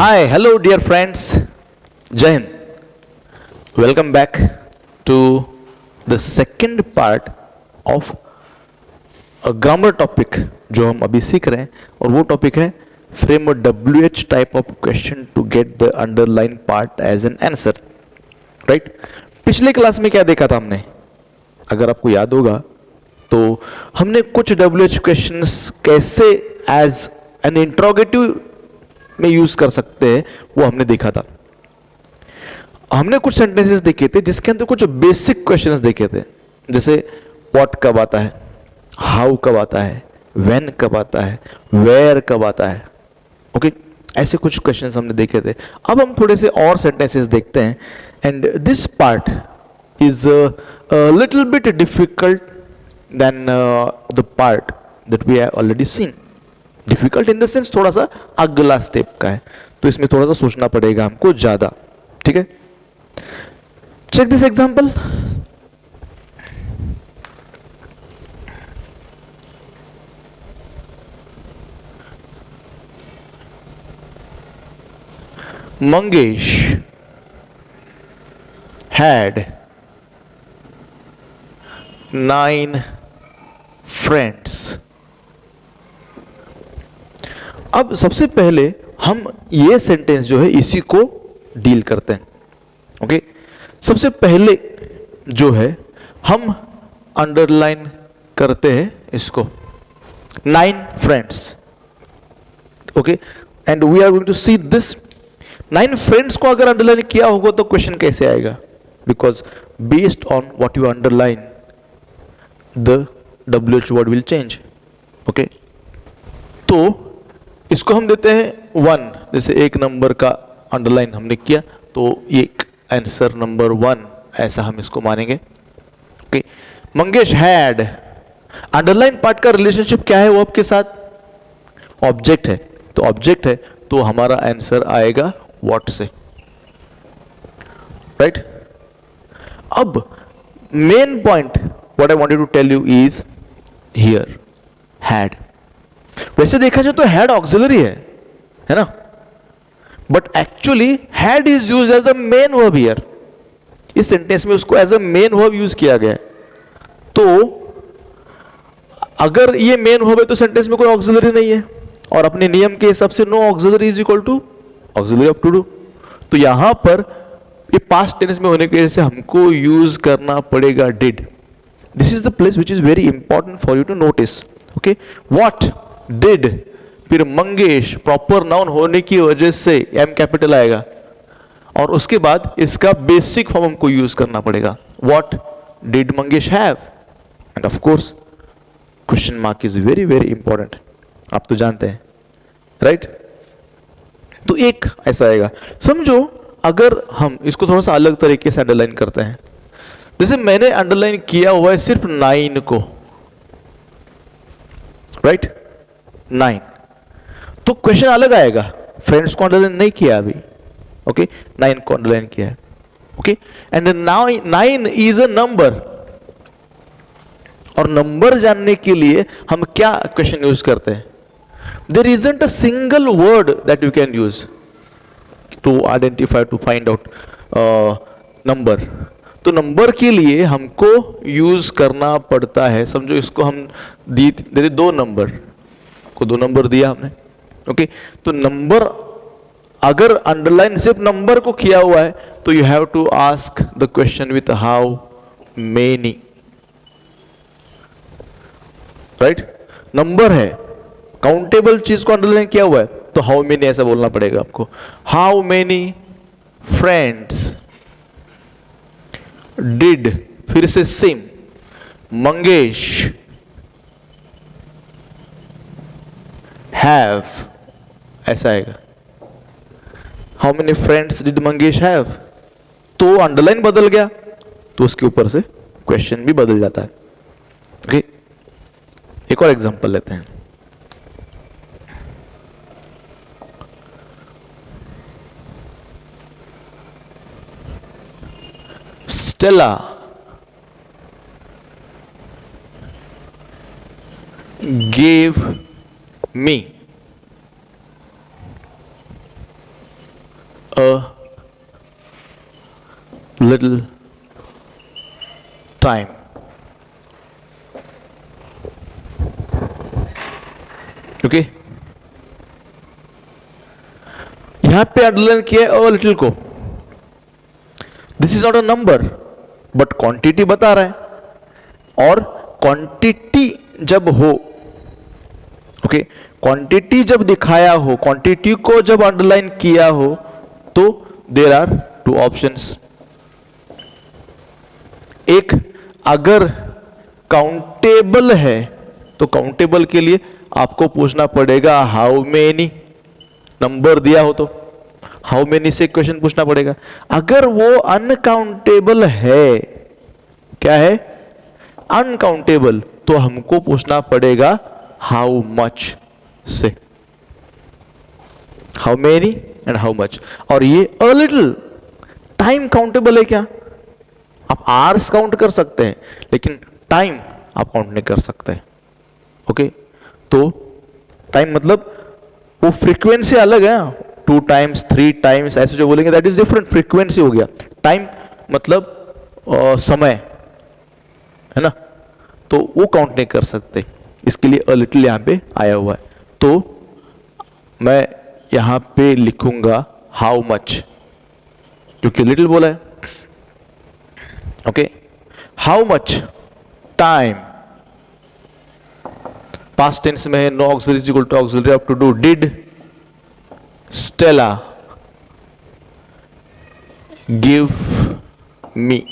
Hi, hello, dear friends. Jai Hind. Welcome back to the second part of a grammar topic जो हम अभी सीख रहे हैं, और वो टॉपिक है frame a WH type of question to get the underline part as an answer. Right. पिछले क्लास में क्या देखा था हमने? अगर आपको याद होगा तो हमने कुछ WH क्वेश्चंस कैसे एज एन इंट्रोगेटिव में यूज कर सकते हैं वो हमने देखा था. हमने कुछ सेंटेंसेस देखे थे जिसके अंदर कुछ बेसिक क्वेश्चंस देखे थे, जैसे व्हाट कब आता है, हाउ कब आता है, व्हेन कब आता है, वेयर कब आता है. ओके, ऐसे कुछ क्वेश्चंस हमने देखे थे. अब हम थोड़े से और सेंटेंसेस देखते हैं, and this part is little bit difficult than the part that we have already seen. Difficult in the sense थोड़ा सा अगला स्टेप का है, तो इसमें थोड़ा सा सोचना पड़ेगा हमको ज्यादा. ठीक है, check this example. Mangesh had 9 friends. अब सबसे पहले हम ये सेंटेंस जो है इसी को डील करते हैं. ओके, सबसे पहले जो है हम अंडरलाइन करते हैं इसको 9 friends. Okay, and we are going to see this 9 friends को अगर अंडरलाइन किया होगा तो क्वेश्चन कैसे आएगा? Because based on what you underline the WH word will change. Okay, तो इसको हम देते हैं 1. जैसे एक नंबर का अंडरलाइन हमने किया तो एक आंसर नंबर 1, ऐसा हम इसको मानेंगे. Okay, Mangesh had, underline part का रिलेशनशिप क्या है वो आपके साथ? ऑब्जेक्ट है. तो ऑब्जेक्ट है तो हमारा आंसर आएगा व्हाट से. राइट. अब main point what I wanted to tell you is here had. वैसे देखा जाए तो हैड ऑक्सिलरी है ना, but actually had is use as a main verb here. इस सेंटेंस में उसको as a main verb use किया गया है. तो अगर ये मेन वर्ब है तो सेंटेंस में कोई ऑक्सिलरी नहीं है, और अपने नियम के हिसाब से no auxiliary is equal to auxiliary of to do. तो यहां पर ये पास्ट टेंस में होने की वजह से हमको यूज करना पड़ेगा did. This is the place which is very important for you to notice. Okay, what did, फिर मंगेश प्रॉपर नाउन होने की वजह से एम कैपिटल आएगा, और उसके बाद इसका बेसिक फॉर्म हमको यूज करना पड़ेगा. What did Mangesh have, end of course question mark is very very important, आप तो जानते हैं. राइट. तो एक ऐसा आएगा. समझो अगर हम इसको थोड़ा सा अलग तरीके से अंडरलाइन करते हैं, जैसे मैंने अंडरलाइन किया हुआ है सिर्फ 9 को. राइट, 9. तो क्वेश्चन अलग आएगा. फ्रेंड्स को अंडरलाइन नहीं किया अभी. ओके, 9 को अंडरलाइन किया है. Okay, and now 9 is a number, और नंबर जानने के लिए हम क्या क्वेश्चन यूज करते हैं? There isn't a single word that you can use to identify, to find out number. तो नंबर के लिए हमको यूज करना पड़ता है. समझो इसको हम दे 2 नंबर को 2 नंबर दिया हमने. ओके, तो नंबर अगर अंडरलाइन सिर्फ नंबर को किया हुआ है तो you have to ask the question with how many. Right. Number है, काउंटेबल चीज को अंडरलाइन किया हुआ है तो हाउ मेनी ऐसा बोलना पड़ेगा आपको. हाउ मेनी फ्रेंड्स डिड, फिर से सेम, मंगेश हैव, ऐसा आएगा. How many friends did Mangesh have, तो अंडरलाइन बदल गया तो उसके ऊपर से क्वेश्चन भी बदल जाता है. ओके, एक और एग्जांपल लेते हैं. Stella gave me a little time. Okay, यहां पे अंडरलाइन किया है अ लिटिल को. This is not a number but quantity बता रहा है. और क्वांटिटी जब हो, ओके, क्वांटिटी जब दिखाया हो, क्वांटिटी को जब अंडरलाइन किया हो, तो देयर आर टू ऑप्शंस. एक, अगर काउंटेबल है तो काउंटेबल के लिए आपको पूछना पड़ेगा हाउ मेनी. नंबर दिया हो तो हाउ मेनी से क्वेश्चन पूछना पड़ेगा. अगर वो अनकाउंटेबल है, क्या है, अनकाउंटेबल, तो हमको पूछना पड़ेगा हाउ मच से. How many and how much. और ये अ लिटिल टाइम काउंटेबल है क्या? आप आवर्स काउंट कर सकते हैं लेकिन टाइम आप काउंट नहीं कर सकते. ओके, तो टाइम मतलब वो फ्रीक्वेंसी अलग है. 2 टाइम्स 3 टाइम्स ऐसे जो बोलेंगे दैट इज डिफरेंट फ्रीक्वेंसी हो गया. टाइम मतलब समय है ना, तो वो काउंट नहीं कर सकते. इसके लिए अ लिटिल यहां पे आया हुआ है. तो मैं यहां पे लिखूंगा हाउ मच, क्योंकि लिटिल बोला है. Okay, how much time, past tense में है, no auxiliary is equal to auxiliary of to do. Did Stella give me.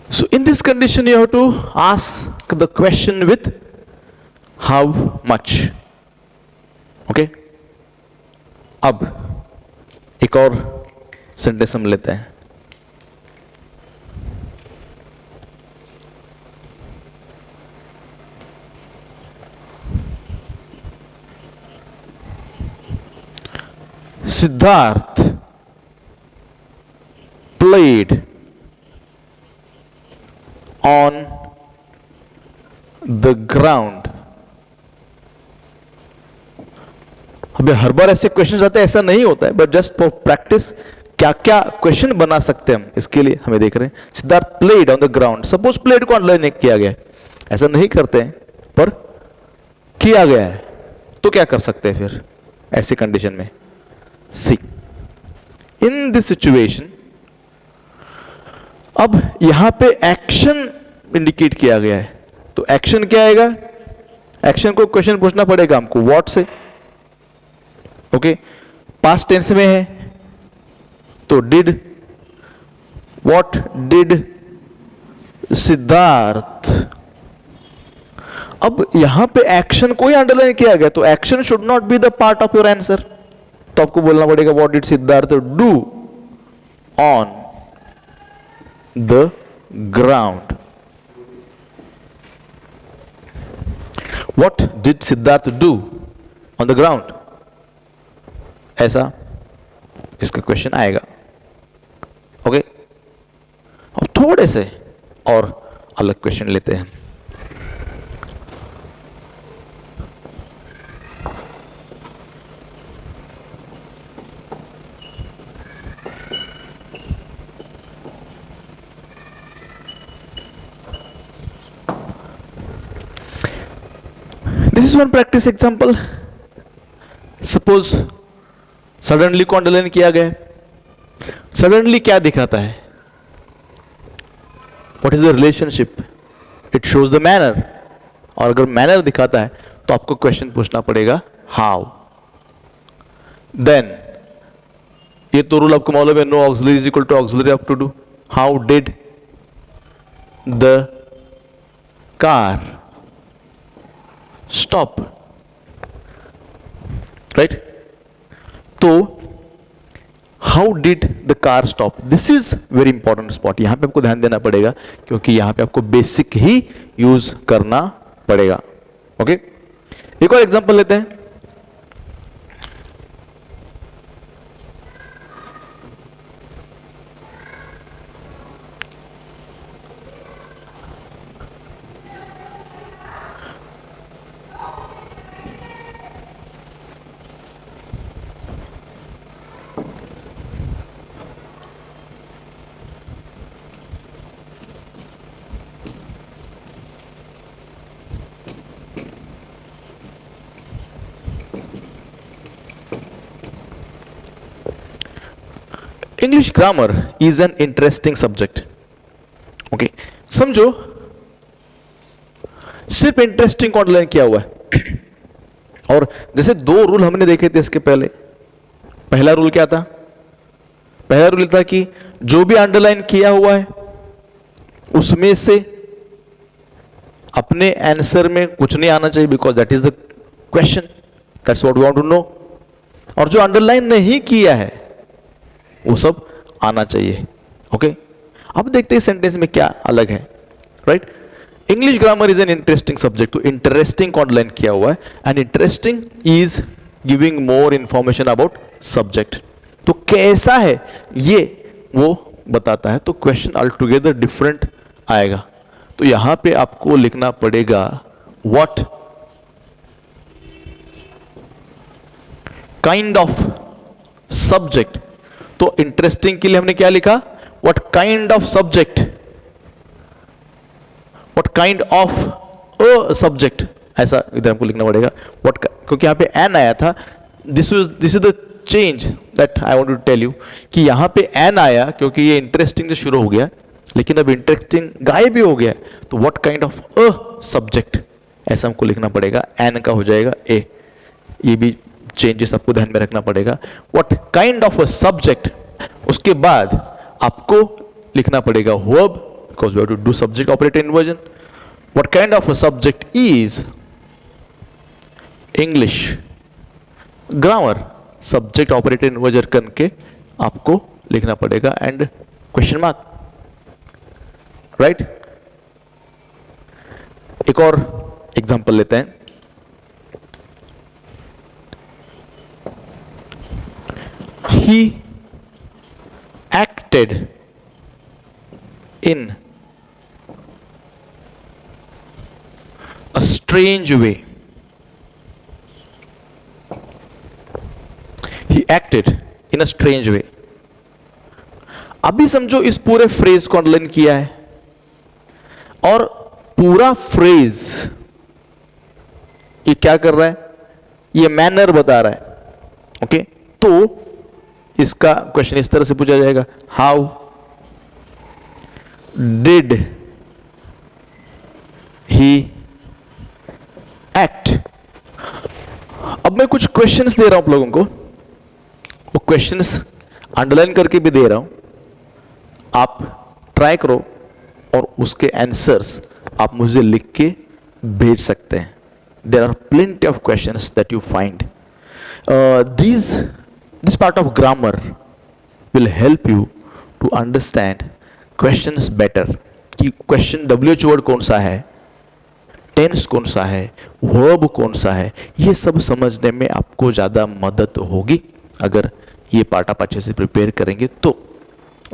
So in this condition you have to ask the question with how much. Okay, अब एक और sentence हम लेते हैं. Siddharth played on the ground. अबे हर बार ऐसे question आते हैं, ऐसा नहीं होता है, बट जस्ट फॉर प्रैक्टिस क्या क्या क्वेश्चन बना सकते हैं हम, इसके लिए हमें देख रहे हैं. Siddharth played on the ground. Suppose played को अंडरलाइन किया गया है, ऐसा नहीं करते हैं पर किया गया है, तो क्या कर सकते हैं फिर ऐसी कंडीशन में? सी, इन दिस सिचुएशन, अब यहां पे एक्शन इंडिकेट किया गया है, तो एक्शन क्या आएगा? एक्शन को क्वेश्चन पूछना पड़ेगा हमको व्हाट से. ओके, पास्ट टेंस में है तो डिड. What did Siddharth. अब यहां पे एक्शन को ही अंडरलाइन किया गया, तो action should not be the part of your answer. तो आपको बोलना पड़ेगा what did Siddharth do on the ground. What did Siddharth do on the ground? ऐसा इसका क्वेश्चन आएगा. ओके, अब थोड़े से और अलग क्वेश्चन लेते हैं. This is one practice example. Suppose suddenly को अंडरलाइन किया गया. Suddenly क्या दिखाता है? What is the relationship? It shows the manner. और अगर manner दिखाता है तो आपको क्वेश्चन पूछना पड़ेगा how. Then ये तो रूल आपको मालूम है, no auxiliary is equal to auxiliary of to do. How did the car stop? Right? तो how did the car stop, this is very important spot. यहां पे आपको ध्यान देना पड़ेगा क्योंकि यहां पे आपको बेसिक ही यूज करना पड़ेगा. ओके, एक और एग्जांपल लेते हैं. English grammar is an interesting subject. Okay, समझो सिर्फ इंटरेस्टिंग को अंडरलाइन किया हुआ है. और जैसे दो रूल हमने देखे थे इसके पहले. पहला रूल क्या था? पहला रूल था कि जो भी अंडरलाइन किया हुआ है उसमें से अपने आंसर में कुछ नहीं आना चाहिए, because that is the question, that's what we want to know. और जो अंडरलाइन नहीं किया है वो सब आना चाहिए. ओके, अब देखते हैं सेंटेंस में क्या अलग है. Right, English grammar is an interesting subject. तो इंटरेस्टिंग को अंडरलाइन किया हुआ है, and interesting is giving more information about subject. तो कैसा है ये वो बताता है. तो क्वेश्चन ऑल टुगेदर डिफरेंट आएगा. तो यहां पे आपको लिखना पड़ेगा व्हाट काइंड ऑफ सब्जेक्ट. तो इंटरेस्टिंग के लिए हमने क्या लिखा? What kind of subject, what kind of a subject, ऐसा इधर हमको लिखना पड़ेगा. व्हाट, क्योंकि यहां पे एन आया था. This is the change that I want to tell you कि यहां पे एन आया क्योंकि ये इंटरेस्टिंग से शुरू हो गया, लेकिन अब इंटरेस्टिंग गायब भी हो गया. तो what kind of a subject ऐसा हमको लिखना पड़ेगा. एन का हो जाएगा ए. ये भी चेंजेस आपको ध्यान में रखना पड़ेगा. What kind of a subject, उसके बाद आपको लिखना पड़ेगा verb, because we have to do subject operator inversion. What kind of a subject is English grammar. Subject operator inversion करके आपको लिखना पड़ेगा एंड क्वेश्चन मार्क. राइट, एक और एग्जांपल लेते हैं. He acted in a strange way. He acted in a strange way. अभी समझो इस पूरे फ्रेज को अंडरलाइन किया है और पूरा फ्रेज ये क्या कर रहा है? ये मैनर बता रहा है. ओके, तो इसका क्वेश्चन इस तरह से पूछा जाएगा, हाउ डिड ही एक्ट. अब मैं कुछ क्वेश्चंस दे रहा हूं आप लोगों को. वो क्वेश्चंस अंडरलाइन करके भी दे रहा हूं, आप ट्राई करो और उसके आंसर्स आप मुझे लिख के भेज सकते हैं. There are plenty of questions that you find. This part of grammar will help you to understand questions better. कि question WH word कौन सा है, टेंस कौन सा है, वर्ब कौन सा है, ये सब समझने में आपको ज़्यादा मदद होगी अगर ये पार्ट आप अच्छे से प्रिपेयर करेंगे तो.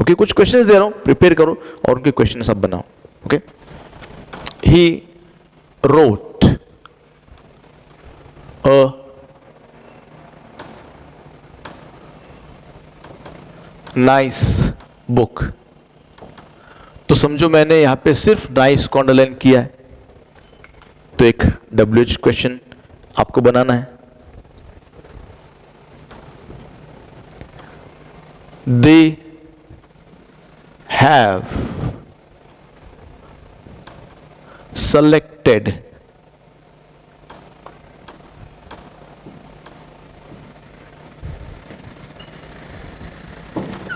ओके, कुछ क्वेश्चंस दे रहा हूँ, प्रिपेयर करो और उनके क्वेश्चन सब बनाओ. Okay, he wrote a nice book. तो समझो मैंने यहां पे सिर्फ नाइस को अंडरलाइन किया है, तो एक WH क्वेश्चन आपको बनाना है. They have selected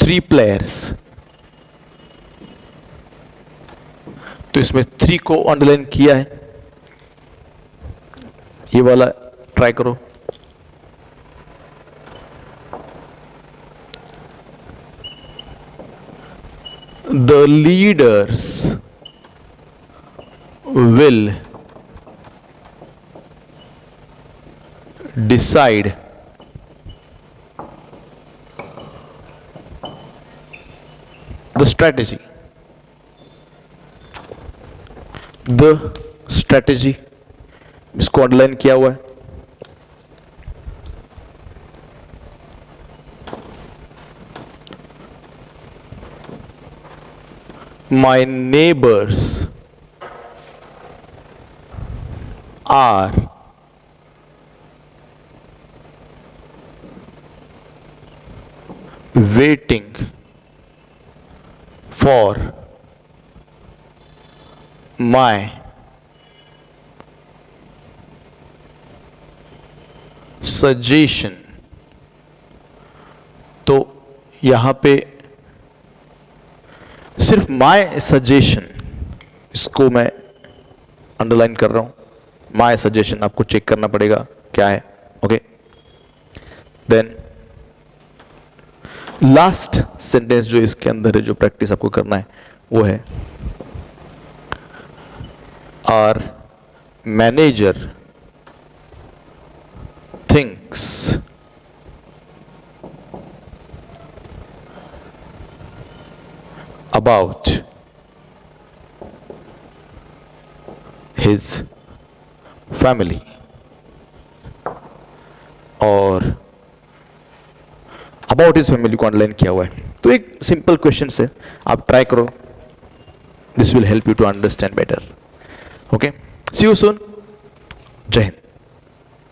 three players. तो इसमें 3 को अंडरलाइन किया है. ये वाला ट्राई करो. The leaders will decide the strategy. The strategy इसको अंडरलाइन किया हुआ है. My neighbors are waiting for my suggestion। तो यहां पे सिर्फ माय सजेशन, इसको मैं अंडरलाइन कर रहा हूं। माय सजेशन आपको चेक करना पड़ेगा क्या है। ओके, देन लास्ट सेंटेंस जो इसके अंदर है, जो प्रैक्टिस आपको करना है वो है our manager thinks about his family। और अबाउट हिज फैमिली को अंडरलाइन किया हुआ है। तो एक सिंपल क्वेश्चन है, आप ट्राई करो, this will help you to understand better. Okay, see you soon, जय हिंद।